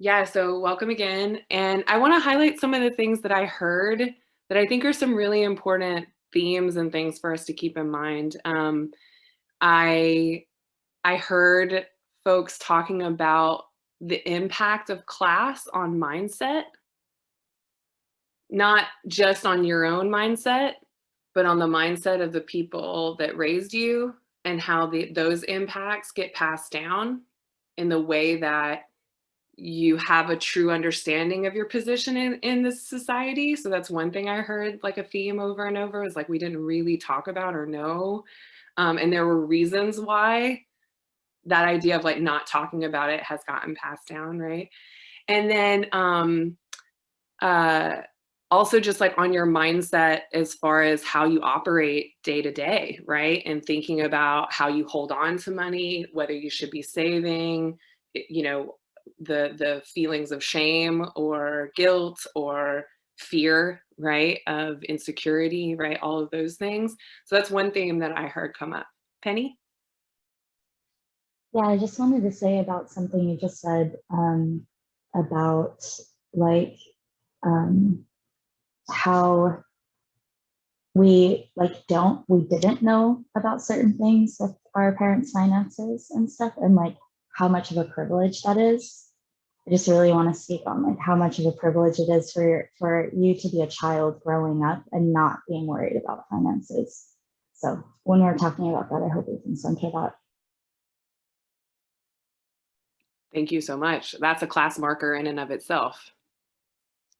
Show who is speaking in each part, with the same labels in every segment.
Speaker 1: Yeah, so welcome again. And I want to highlight some of the things that I heard that I think are some really important themes and things for us to keep in mind. I I heard folks talking about the impact of class on mindset, not just on your own mindset, but on the mindset of the people that raised you and how those impacts get passed down in the way that you have a true understanding of your position in this society. So that's one thing I heard like a theme over and over is like we didn't really talk about or know. And there were reasons why that idea of like not talking about it has gotten passed down, right? And then uh, also just like on your mindset as far as how you operate day to day, right? And thinking about how you hold on to money, whether you should be saving, you know, the feelings of shame or guilt or fear, right? Of insecurity, right? All of those things. So that's one theme that I heard come up. Penny?
Speaker 2: Yeah, I just wanted to say about something you just said about like um, how we didn't know about certain things with our parents' finances and stuff, and like how much of a privilege that is. I just really want to speak on like how much of a privilege it is for you to be a child growing up and not being worried about finances. So when we're talking about that, I hope we can center that.
Speaker 1: Thank you so much. That's a class marker in and of itself.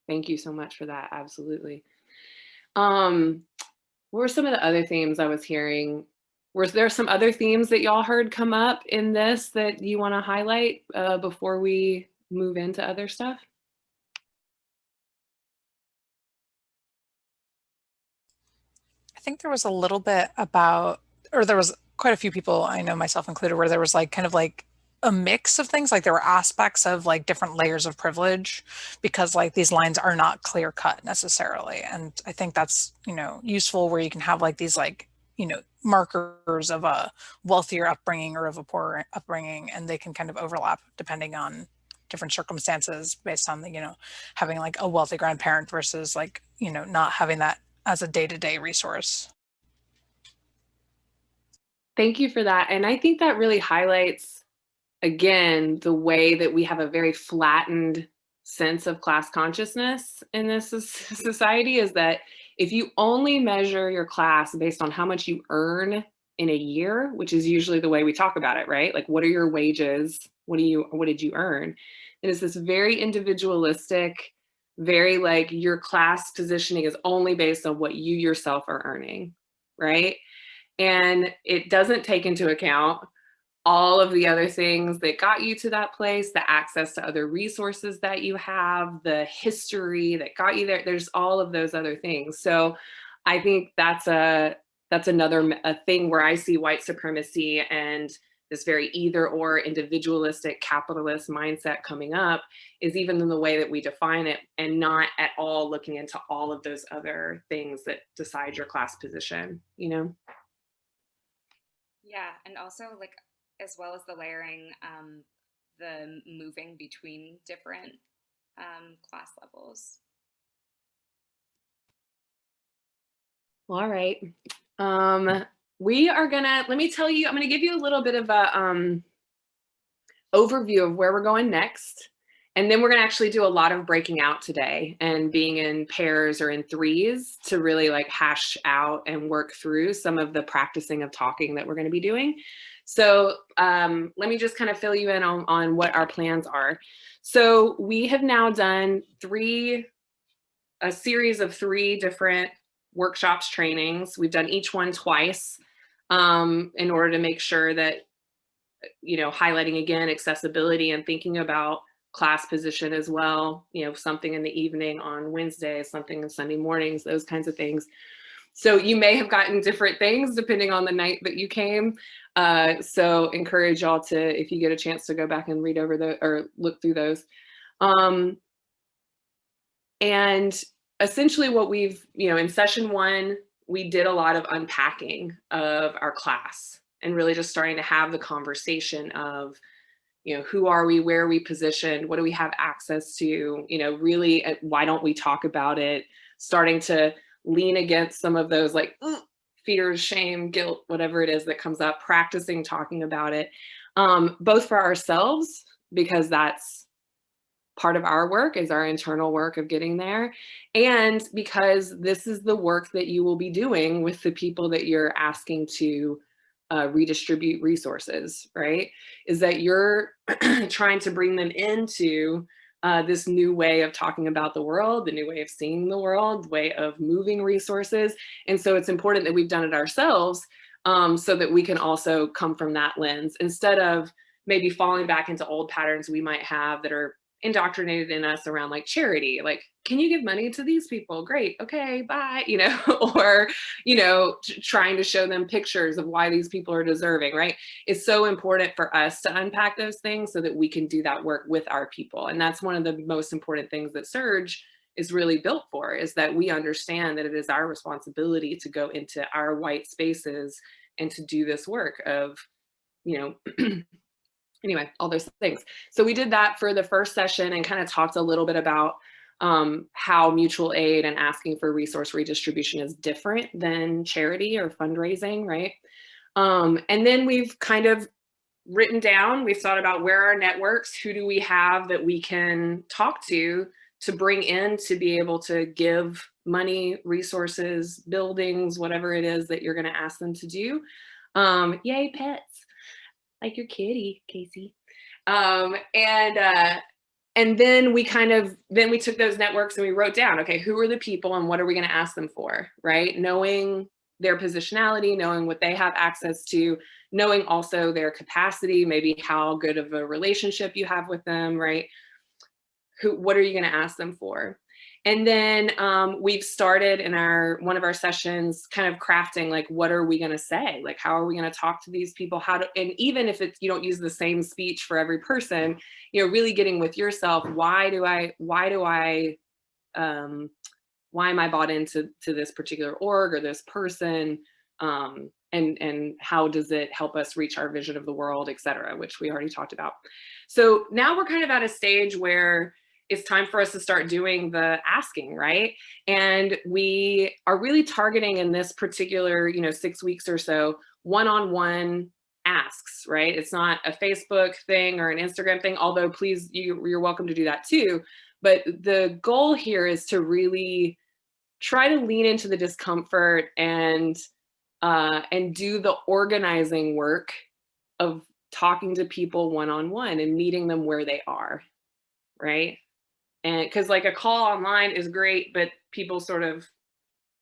Speaker 1: Thank you so much for that. Absolutely. Um, what were some of the other themes I was hearing? Was there some other themes that y'all heard come up in this that you want to highlight before we move into other stuff?
Speaker 3: I think there was a little bit about, or there was quite a few people, I know myself included, where there was like kind of like a mix of things. Like there were aspects of like different layers of privilege because like these lines are not clear cut necessarily. And I think that's, useful where you can have like these like, markers of a wealthier upbringing or of a poorer upbringing, and they can kind of overlap depending on different circumstances based on the, having like a wealthy grandparent versus like, not having that as a day-to-day resource.
Speaker 1: Thank you for that. And I think that really highlights, again, the way that we have a very flattened sense of class consciousness in this society is that if you only measure your class based on how much you earn in a year, which is usually the way we talk about it, right? Like what are your wages? What did you earn? And it's this very individualistic, very like your class positioning is only based on what you yourself are earning, right? And it doesn't take into account all of the other things that got you to that place, the access to other resources that you have, the history that got you there. There's all of those other things. So I think that's another a thing where I see white supremacy and this very either or individualistic capitalist mindset coming up is even in the way that we define it and not at all looking into all of those other things that decide your class position, you know?
Speaker 4: Yeah, and also like as well as the layering, the moving between different class levels.
Speaker 1: All right. We are gonna, let me tell you, I'm gonna give you a little bit of a overview of where we're going next. And then we're gonna actually do a lot of breaking out today and being in pairs or in threes to really like hash out and work through some of the practicing of talking that we're gonna be doing. So let me just kind of fill you in on what our plans are. So we have now done a series of 3 different workshops, trainings. We've done each one twice in order to make sure that, highlighting again accessibility and thinking about class position as well, something in the evening on Wednesday, something on Sunday mornings, those kinds of things. So you may have gotten different things depending on the night that you came. So encourage y'all to, if you get a chance to go back and read over or look through those. And essentially what we've, in session 1, we did a lot of unpacking of our class and really just starting to have the conversation of, you know, who are we, where are we positioned, what do we have access to, you know, really, why don't we talk about it, starting to lean against some of those like fears, shame, guilt, whatever it is that comes up, practicing talking about it, both for ourselves, because that's part of our work, is our internal work of getting there, and because this is the work that you will be doing with the people that you're asking to redistribute resources, right? Is that you're trying to bring them into this new way of talking about the world, the new way of seeing the world, way of moving resources. And so it's important that we've done it ourselves, so that we can also come from that lens, instead of maybe falling back into old patterns we might have that are indoctrinated in us around like charity, like, can you give money to these people? Great, okay, bye, you know, or, you know, trying to show them pictures of why these people are deserving, right? It's so important for us to unpack those things so that we can do that work with our people. And that's one of the most important things that SURJ is really built for, is that we understand that it is our responsibility to go into our white spaces and to do this work of, you know, anyway, all those things. So we did that for the first session and kind of talked a little bit about how mutual aid and asking for resource redistribution is different than charity or fundraising, right? And then we've kind of written down, we've thought about where are our networks, who do we have that we can talk to bring in to be able to give money, resources, buildings, whatever it is that you're going to ask them to do. Yay, pets. Like your kitty, Casey. And then we took those networks and we wrote down, okay, who are the people and what are we going to ask them for, right? Knowing their positionality, knowing what they have access to, knowing also their capacity, maybe how good of a relationship you have with them, right? What are you going to ask them for? And then we've started in one of our sessions kind of crafting, like, what are we going to say? Like, how are we going to talk to these people? And even if you don't use the same speech for every person, you know, really getting with yourself, why am I bought into this particular org or this person? And how does it help us reach our vision of the world, et cetera, which we already talked about. So now we're kind of at a stage where it's time for us to start doing the asking, right? And we are really targeting in this particular, you know, 6 weeks or so, one-on-one asks, right? It's not a Facebook thing or an Instagram thing, although please, you're welcome to do that too. But the goal here is to really try to lean into the discomfort and do the organizing work of talking to people one-on-one and meeting them where they are, right? And because like a call online is great, but people sort of,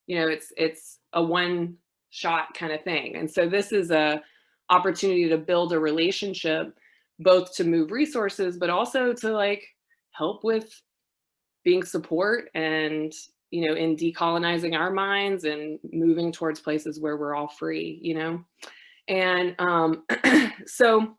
Speaker 1: you know, it's a one shot kind of thing. And so this is a opportunity to build a relationship, both to move resources, but also to like help with being support and, you know, in decolonizing our minds and moving towards places where we're all free, you know? And so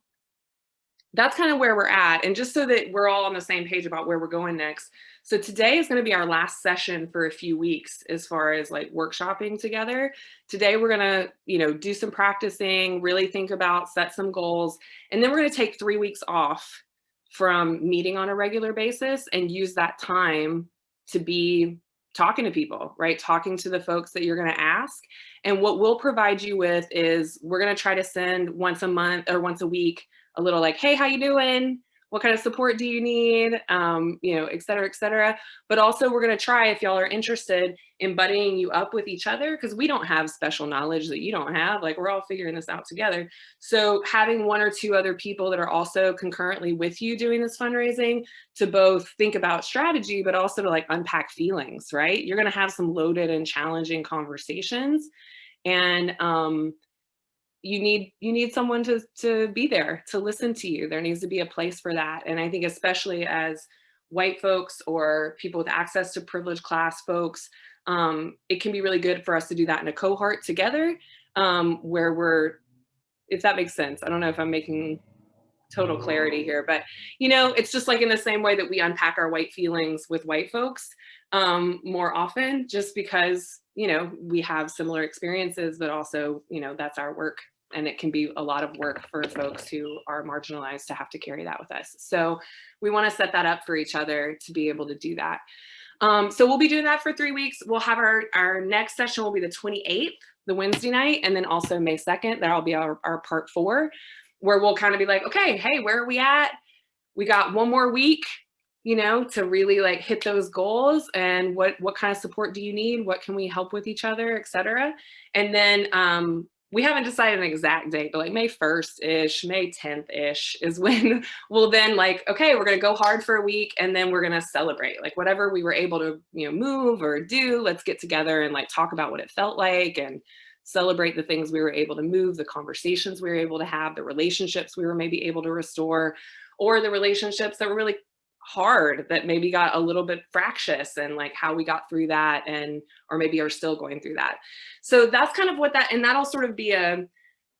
Speaker 1: that's kind of where we're at. And just so that we're all on the same page about where we're going next. So today is going to be our last session for a few weeks as far as like workshopping together. Today, we're going to, you know, do some practicing, really think about, set some goals. And then we're going to take 3 weeks off from meeting on a regular basis and use that time to be talking to people, right? Talking to the folks that you're going to ask. And what we'll provide you with is we're going to try to send once a month or once a week a little like, hey, how you doing? What kind of support do you need? You know, et cetera, et cetera. But also we're going to try, if y'all are interested, in buddying you up with each other, because we don't have special knowledge that you don't have. Like, we're all figuring this out together. So having 1 or 2 other people that are also concurrently with you doing this fundraising to both think about strategy, but also to like unpack feelings, right? You're going to have some loaded and challenging conversations. And you need someone to be there to listen to you. There needs to be a place for that. And I think especially as white folks or people with access to privileged class folks, it can be really good for us to do that in a cohort together, where we're, if that makes sense. I don't know if I'm making total clarity here, but you know, it's just like in the same way that we unpack our white feelings with white folks more often, just because, you know, we have similar experiences, but also, you know, that's our work and it can be a lot of work for folks who are marginalized to have to carry that with us. So we want to set that up for each other to be able to do that. So we'll be doing that for 3 weeks. We'll have our next session will be the 28th, the Wednesday night, and then also May 2nd. That'll be our part 4, where we'll kind of be like, okay, hey, where are we at? We got 1 more week, you know, to really like hit those goals, and what kind of support do you need? What can we help with each other, et cetera. And then we haven't decided an exact date, but like May 1st-ish, May 10th-ish is when we'll then like, okay, we're gonna go hard for a week, and then we're gonna celebrate. Like whatever we were able to, you know, move or do, let's get together and like talk about what it felt like and celebrate the things we were able to move, the conversations we were able to have, the relationships we were maybe able to restore, or the relationships that were really hard that maybe got a little bit fractious, and like how we got through that, and or maybe are still going through that. So that's kind of what that, and that'll sort of be a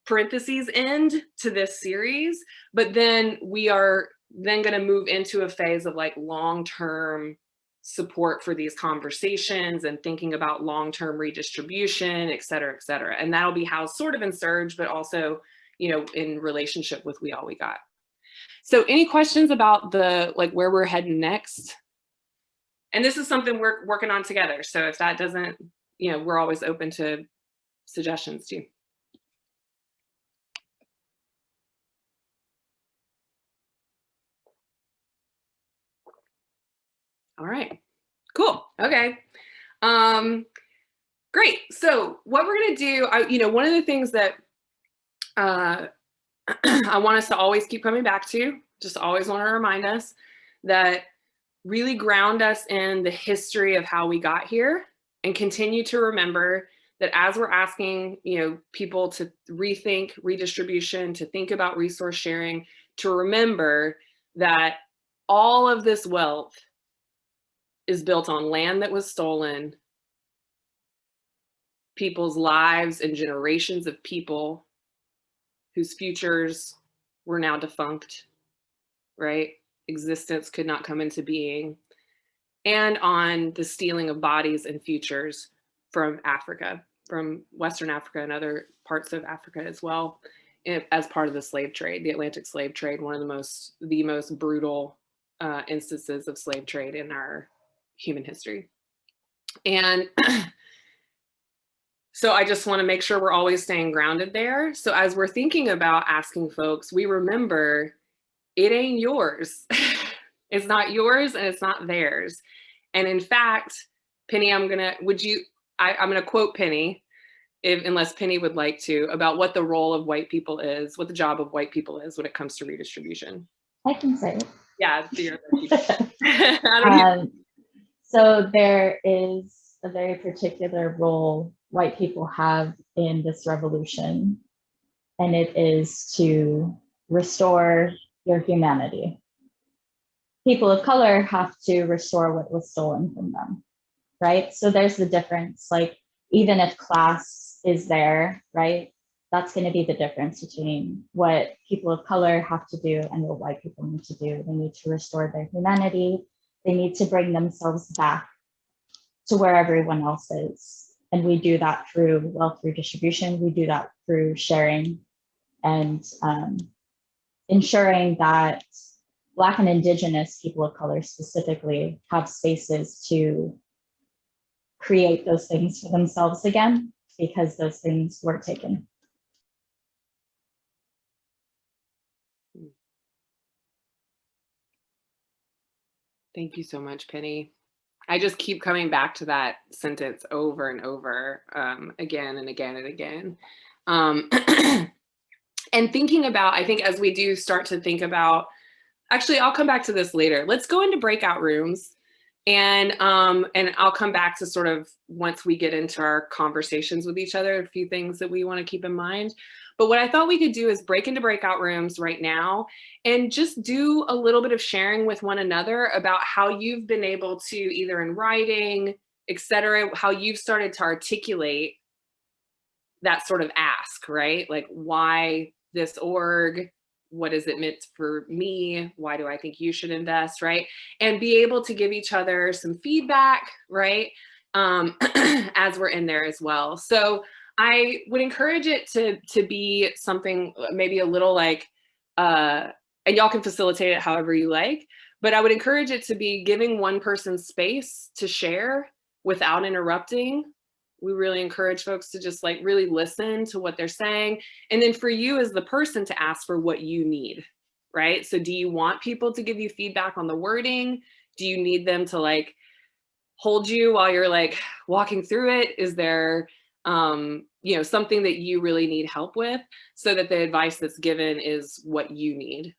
Speaker 1: parentheses end to this series. But then we are then going to move into a phase of like long-term support for these conversations and thinking about long-term redistribution, et cetera, et cetera. And that'll be housed sort of in SURJ, but also, you know, in relationship with We All We Got. So any questions about the, like where we're heading next? And this is something we're working on together. So if that doesn't, you know, we're always open to suggestions too. All right, cool, okay. Great, so what we're gonna do, you know, one of the things that I want us to always keep coming back to, just always want to remind us that really ground us in the history of how we got here, and continue to remember that as we're asking, you know, people to rethink redistribution, to think about resource sharing, to remember that all of this wealth is built on land that was stolen, people's lives and generations of people whose futures were now defunct, right? Existence could not come into being, and on the stealing of bodies and futures from Africa, from Western Africa and other parts of Africa as well, as part of the slave trade, the Atlantic slave trade, one of the most brutal instances of slave trade in our human history. And so I just want to make sure we're always staying grounded there. So as we're thinking about asking folks, we remember it ain't yours. It's not yours, and it's not theirs. And in fact, Penny, I'm gonna quote Penny, unless Penny would like to, about what the role of white people is, what the job of white people is when it comes to redistribution.
Speaker 2: I can say it.
Speaker 1: Yeah,
Speaker 2: so there is a very particular role white people have in this revolution, and it is to restore your humanity. People of color have to restore what was stolen from them, right? So there's the difference. Like, even if class is there, right, that's going to be the difference between what people of color have to do and what white people need to do. They need to restore their humanity. They need to bring themselves back to where everyone else is. And we do that through wealth redistribution. We do that through sharing and ensuring that Black and Indigenous people of color specifically have spaces to create those things for themselves again, because those things were taken.
Speaker 1: Thank you so much, Penny. I just keep coming back to that sentence over and over, again and again and again. And thinking about, I think as we do start to think about, actually, I'll come back to this later. Let's go into breakout rooms, and I'll come back to sort of, once we get into our conversations with each other, a few things that we want to keep in mind. But what I thought we could do is break into breakout rooms right now and just do a little bit of sharing with one another about how you've been able to, either in writing, et cetera, how you've started to articulate that sort of ask, right? Like, why this org? What is it meant for me? Why do I think you should invest, right? And be able to give each other some feedback, right? As we're in there as well. So I would encourage it to be something maybe a little like, and y'all can facilitate it however you like, but I would encourage it to be giving one person space to share without interrupting. We really encourage folks to just like really listen to what they're saying. And then for you as the person to ask for what you need, right? So do you want people to give you feedback on the wording? Do you need them to like hold you while you're like walking through it? Is there something that you really need help with, so that the advice that's given is what you need?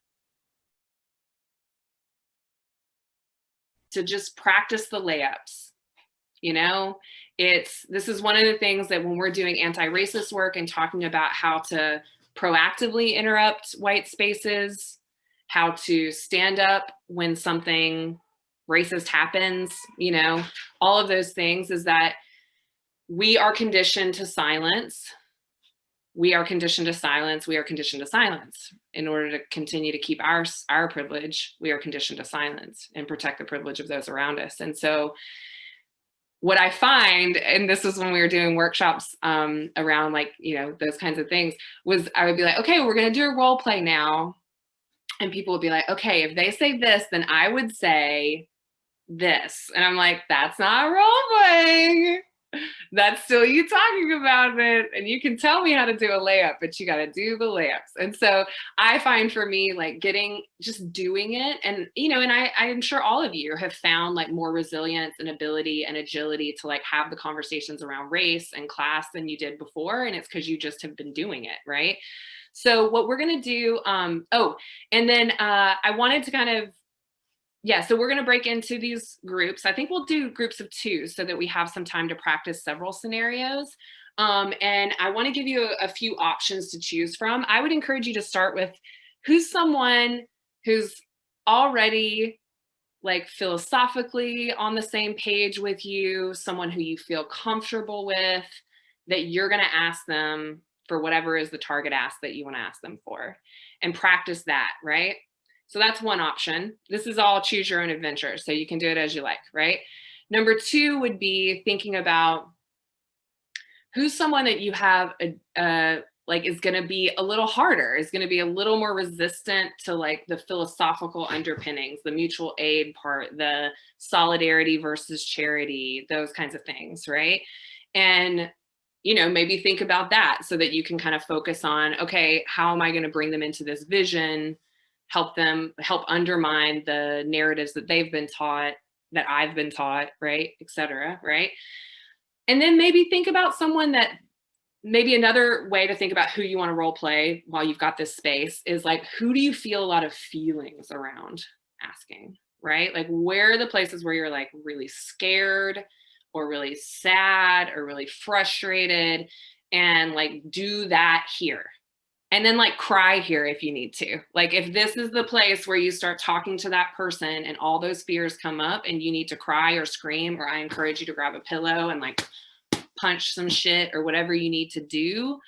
Speaker 1: To just practice the layups. This is one of the things that when we're doing anti-racist work and talking about how to proactively interrupt white spaces, how to stand up when something racist happens, all of those things, is that we are conditioned to silence. We are conditioned to silence. We are conditioned to silence. In order to continue to keep our privilege, we are conditioned to silence and protect the privilege of those around us. And so what I find, and this is when we were doing workshops around like, those kinds of things, was I would be like, okay, we're going to do a role play now. And people would be like, okay, if they say this, then I would say this. And I'm like, that's not role playing. That's still you talking about it. And you can tell me how to do a layup, but you got to do the layups. And so I find for me, like just doing it. And, and I'm sure all of you have found like more resilience and ability and agility to like have the conversations around race and class than you did before. And it's because you just have been doing it, right? So what we're going to do, and then I wanted to kind of, so we're going to break into these groups. I think we'll do groups of 2 so that we have some time to practice several scenarios. And I want to give you a few options to choose from. I would encourage you to start with who's someone who's already like philosophically on the same page with you, someone who you feel comfortable with, that you're going to ask them for whatever is the target ask that you want to ask them for, and practice that, right? So that's one option. This is all choose your own adventure, so you can do it as you like, right? Number 2 would be thinking about who's someone that you have like is going to be a little harder, is going to be a little more resistant to like the philosophical underpinnings, the mutual aid part, the solidarity versus charity, those kinds of things, right? And maybe think about that so that you can kind of focus on, okay, how am I going to bring them into this vision? Help undermine the narratives that they've been taught, that I've been taught, right, et cetera, right? And then maybe think about someone that, maybe another way to think about who you want to role play while you've got this space is like, who do you feel a lot of feelings around asking, right? Like, where are the places where you're like really scared or really sad or really frustrated, and like do that here. And then like cry here if you need to. Like if this is the place where you start talking to that person and all those fears come up and you need to cry or scream, or I encourage you to grab a pillow and like punch some shit or whatever you need to do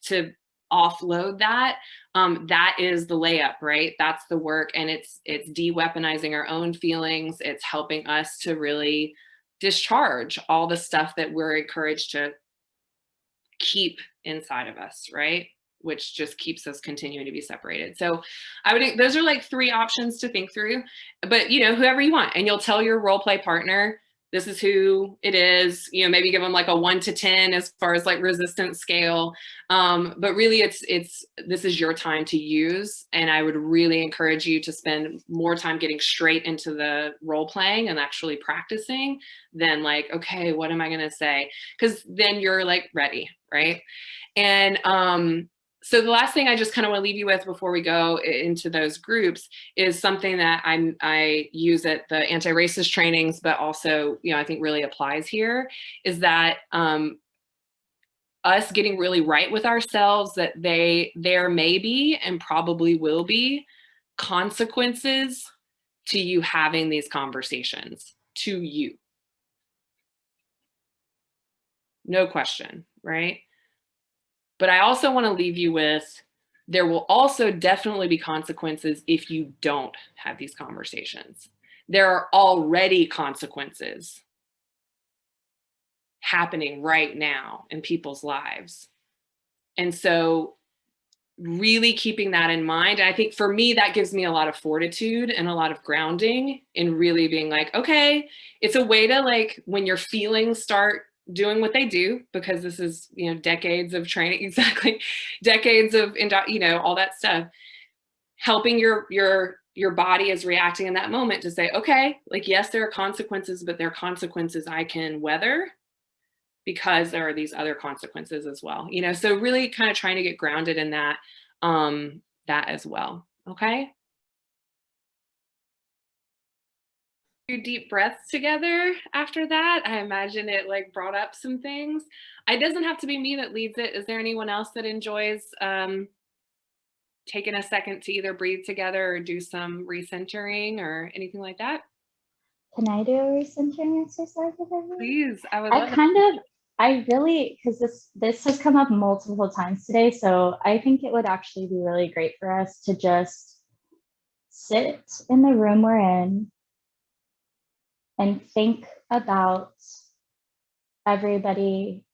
Speaker 1: to offload that. That is the layup, right? That's the work. And it's de-weaponizing our own feelings. It's helping us to really discharge all the stuff that we're encouraged to keep inside of us, right? Which just keeps us continuing to be separated. So those are like 3 options to think through, but whoever you want, and you'll tell your role play partner, this is who it is, maybe give them like a 1 to 10 as far as like resistance scale. But really this is your time to use. And I would really encourage you to spend more time getting straight into the role playing and actually practicing than like, okay, what am I going to say? Because then you're like ready, right? And so the last thing I just kind of want to leave you with before we go into those groups is something that I use at the anti-racist trainings, but also, I think really applies here, is that us getting really right with ourselves, that there may be and probably will be consequences to you having these conversations, to you. No question, right? But I also want to leave you with, there will also definitely be consequences if you don't have these conversations. There are already consequences happening right now in people's lives. And so really keeping that in mind. And I think for me, that gives me a lot of fortitude and a lot of grounding in really being like, okay, it's a way to, like, when your feelings start doing what they do, because this is, you know, decades of training, exactly, decades of, you know, all that stuff, helping your body is reacting in that moment to say, okay, like, yes, there are consequences, but there are consequences I can weather, because there are these other consequences as well, you know. So really kind of trying to get grounded in that as well. Okay. Do deep breaths together after that. I imagine it like brought up some things. It doesn't have to be me that leads it. Is there anyone else that enjoys taking a second to either breathe together or do some recentering or anything like that?
Speaker 2: Can I do a recentering exercise with everyone?
Speaker 1: Please, I would love it.
Speaker 2: I really, because this has come up multiple times today, so I think it would actually be really great for us to just sit in the room we're in and think about everybody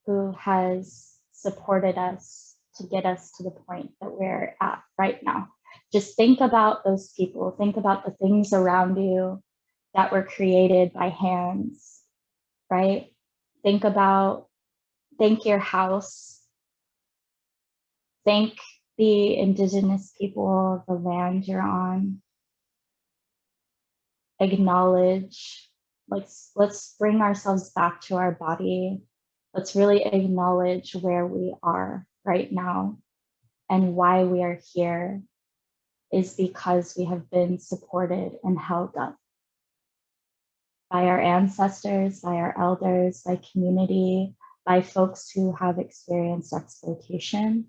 Speaker 2: who has supported us to get us to the point that we're at right now. Just think about those people. Think about the things around you that were created by hands, right? Thank your house. Thank the indigenous people of the land you're on. Acknowledge, let's bring ourselves back to our body. Let's really acknowledge where we are right now, and why we are here is because we have been supported and held up by our ancestors, by our elders, by community, by folks who have experienced exploitation.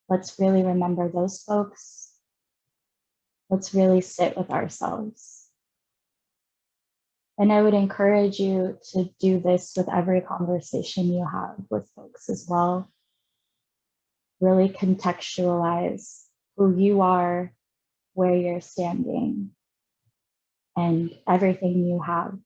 Speaker 2: Let's really remember those folks. Let's really sit with ourselves. And I would encourage you to do this with every conversation you have with folks as well. Really contextualize who you are, where you're standing, and everything you have.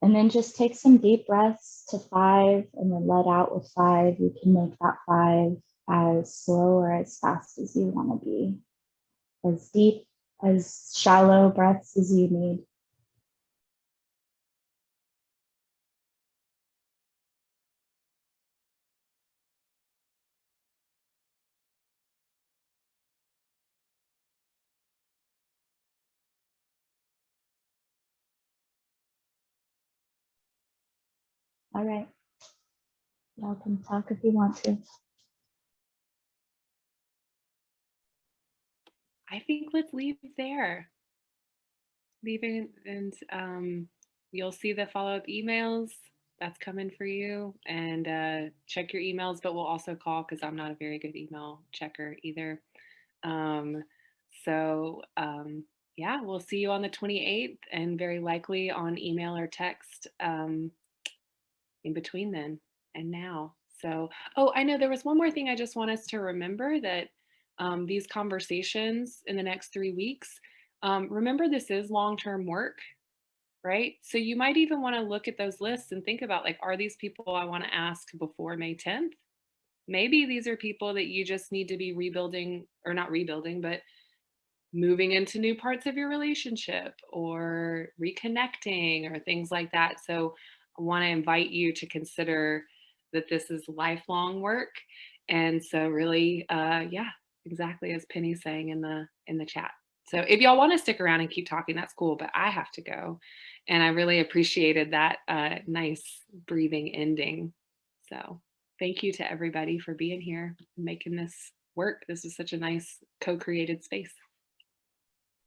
Speaker 2: And then just take some deep breaths to 5 and then let out with 5. You can make that 5 as slow or as fast as you want to be, as deep, as shallow breaths as you need. All right. Y'all can talk if you want to.
Speaker 1: I think let's leave there. Leaving, and you'll see the follow-up emails that's coming for you, and check your emails, but we'll also call because I'm not a very good email checker either. Yeah, we'll see you on the 28th, and very likely on email or text in between then and now. So, oh, I know there was one more thing I just want us to remember, that these conversations in the next 3 weeks, remember this is long-term work, right? So you might even want to look at those lists and think about, like, are these people I want to ask before May 10th? Maybe these are people that you just need to be rebuilding, or not rebuilding, but moving into new parts of your relationship or reconnecting or things like that. So I want to invite you to consider that this is lifelong work. And so really, yeah, exactly as Penny's saying in the chat. So if y'all want to stick around and keep talking, that's cool, but I have to go. And I really appreciated that nice breathing ending. So thank you to everybody for being here, making this work. This is such a nice co-created space.